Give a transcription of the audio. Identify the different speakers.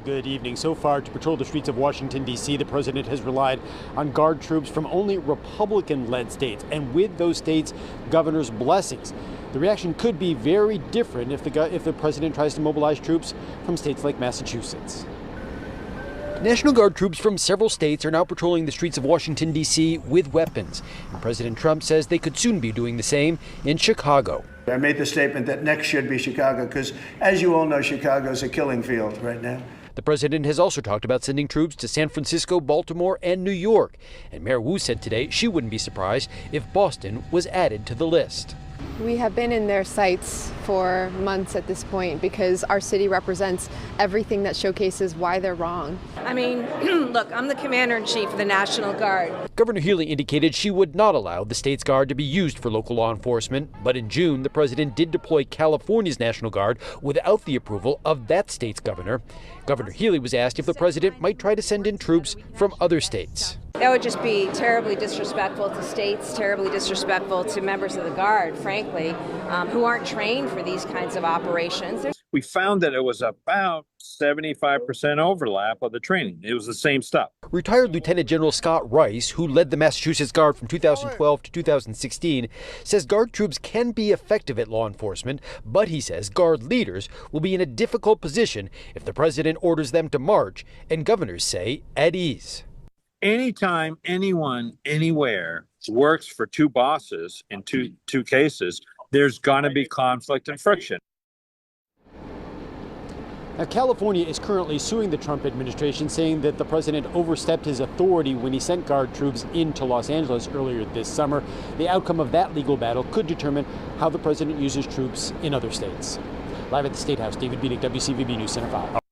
Speaker 1: Good evening. So far, to patrol the streets of Washington, D.C., the president has relied on Guard troops from only Republican-led states, and with those states' governors' blessings. The reaction could be very different if the president tries to mobilize troops from states like Massachusetts. National Guard troops from several states are now patrolling the streets of Washington, D.C. with weapons. And President Trump says they could soon be doing the same in Chicago.
Speaker 2: I made the statement that next should be Chicago because, as you all know, Chicago is a killing field right now.
Speaker 1: The president has also talked about sending troops to San Francisco, Baltimore, and New York. And Mayor Wu said today she wouldn't be surprised if Boston was added to the list.
Speaker 3: We have been in their sights for months at this point because our city represents everything that showcases why they're wrong.
Speaker 4: I mean, look, I'm the commander-in-chief of the National Guard.
Speaker 1: Governor Healey indicated she would not allow the state's Guard to be used for local law enforcement. But in June, the president did deploy California's National Guard without the approval of that state's governor. Governor Healey was asked if the president might try to send in troops from other states.
Speaker 4: That would just be terribly disrespectful to states, terribly disrespectful to members of the Guard, frankly, who aren't trained for these kinds of operations.
Speaker 5: We found that it was about 75% overlap of the training. It was the same stuff.
Speaker 1: Retired Lieutenant General Scott Rice, who led the Massachusetts Guard from 2012 to 2016, says Guard troops can be effective at law enforcement, but he says Guard leaders will be in a difficult position if the president orders them to march, and governors say at ease.
Speaker 5: Anytime anyone, anywhere works for two bosses in two cases, there's going to be conflict and friction.
Speaker 1: Now, California is currently suing the Trump administration, saying that the president overstepped his authority when he sent Guard troops into Los Angeles earlier this summer. The outcome of that legal battle could determine how the president uses troops in other states. Live at the State House, David Bieniek, WCVB News Center 5.